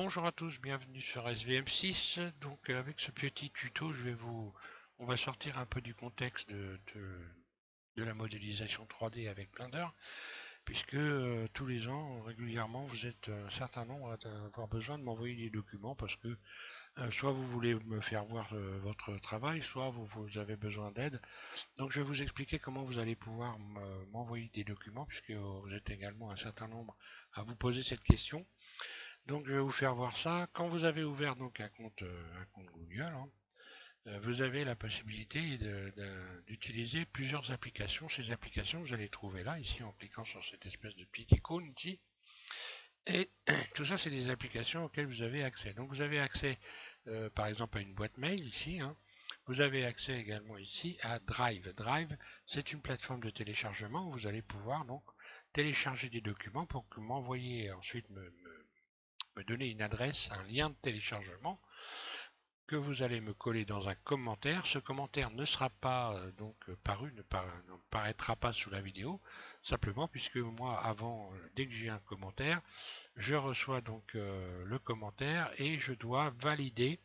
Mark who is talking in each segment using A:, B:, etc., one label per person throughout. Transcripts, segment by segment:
A: Bonjour à tous, bienvenue sur SVM6. Donc avec ce petit tuto, on va sortir un peu du contexte de la modélisation 3D avec Blender, puisque tous les ans, régulièrement, vous êtes un certain nombre à avoir besoin de m'envoyer des documents parce que soit vous voulez me faire voir votre travail, soit vous avez besoin d'aide. Donc je vais vous expliquer comment vous allez pouvoir m'envoyer des documents, puisque vous êtes également un certain nombre à vous poser cette question. Donc je vais vous faire voir ça. Quand vous avez ouvert donc un compte Google, hein, vous avez la possibilité d'utiliser plusieurs applications. Ces applications, vous allez les trouver là, ici, en cliquant sur cette espèce de petite icône ici. Et tout ça, c'est des applications auxquelles vous avez accès. Donc vous avez accès, par exemple, à une boîte mail ici. Hein. Vous avez accès également ici à Drive. Drive, c'est une plateforme de téléchargement où vous allez pouvoir donc télécharger des documents pour que m'envoyer ensuite me donner une adresse, un lien de téléchargement que vous allez me coller dans un commentaire. Ce commentaire ne sera pas ne paraîtra pas sous la vidéo, simplement puisque moi avant, dès que j'ai un commentaire, je reçois donc le commentaire et je dois valider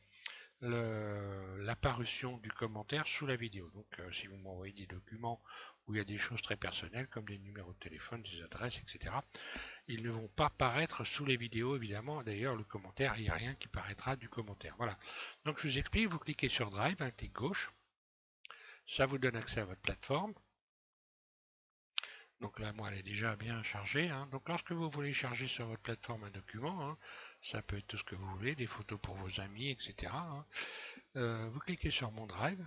A: l'apparition du commentaire sous la vidéo. Donc si vous m'envoyez des documents où il y a des choses très personnelles comme des numéros de téléphone, des adresses, etc., ils ne vont pas paraître sous les vidéos, évidemment. D'ailleurs, le commentaire, il n'y a rien qui paraîtra du commentaire. Voilà. Donc, je vous explique, vous cliquez sur Drive, un clic gauche. Ça vous donne accès à votre plateforme. Donc là, moi, elle est déjà bien chargée. Hein. Donc, lorsque vous voulez charger sur votre plateforme un document, hein, ça peut être tout ce que vous voulez, des photos pour vos amis, etc. Hein. Vous cliquez sur Mon Drive,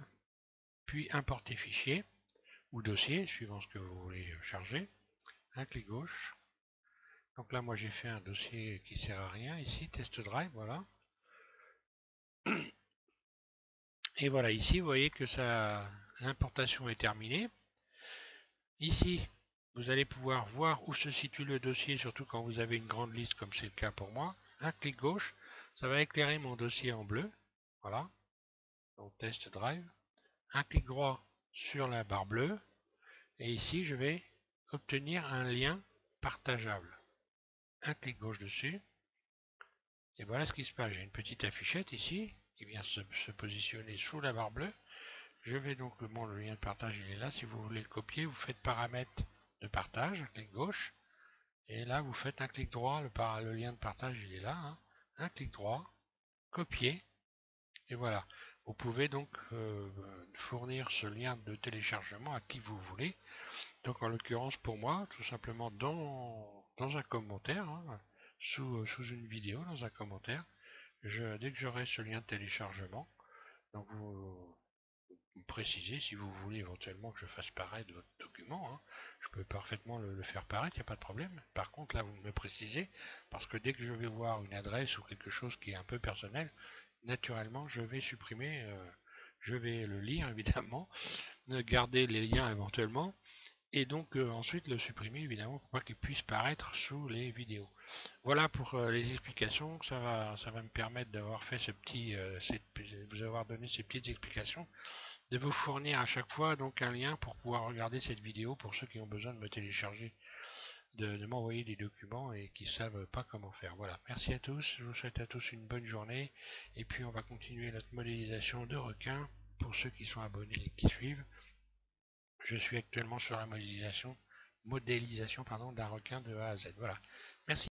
A: puis Importer fichier ou dossier, suivant ce que vous voulez charger. Un clic gauche. Donc là, moi, j'ai fait un dossier qui sert à rien ici, Test Drive, voilà. Et voilà, ici, vous voyez que l'importation est terminée. Ici, vous allez pouvoir voir où se situe le dossier, surtout quand vous avez une grande liste, comme c'est le cas pour moi. Un clic gauche, ça va éclairer mon dossier en bleu. Voilà, donc Test Drive. Un clic droit sur la barre bleue. Et ici, je vais obtenir un lien partageable. Un clic gauche dessus. Et voilà ce qui se passe. J'ai une petite affichette ici, qui vient se positionner sous la barre bleue. Je vais donc, le lien de partage il est là, si vous voulez le copier, vous faites paramètres de partage, un clic gauche, et là vous faites un clic droit, le lien de partage il est là, hein, un clic droit, copier, et voilà. Vous pouvez donc fournir ce lien de téléchargement à qui vous voulez, donc en l'occurrence pour moi, tout simplement dans un commentaire, hein, sous une vidéo, dans un commentaire, dès que j'aurai ce lien de téléchargement, donc vous préciser si vous voulez éventuellement que je fasse paraître votre document. Hein. Je peux parfaitement le faire paraître, il n'y a pas de problème. Par contre, là, vous me précisez, parce que dès que je vais voir une adresse ou quelque chose qui est un peu personnel, naturellement, je vais supprimer, je vais le lire évidemment, garder les liens éventuellement, et donc ensuite le supprimer évidemment pour pas qu'il puisse paraître sous les vidéos. Voilà pour les explications. Ça va me permettre d'avoir fait vous avoir donné ces petites explications, de vous fournir à chaque fois donc un lien pour pouvoir regarder cette vidéo pour ceux qui ont besoin de me télécharger, de m'envoyer des documents et qui ne savent pas comment faire. Voilà, merci à tous, je vous souhaite à tous une bonne journée et puis on va continuer notre modélisation de requins pour ceux qui sont abonnés et qui suivent. Je suis actuellement sur la modélisation d'un requin de A à Z. Voilà, merci.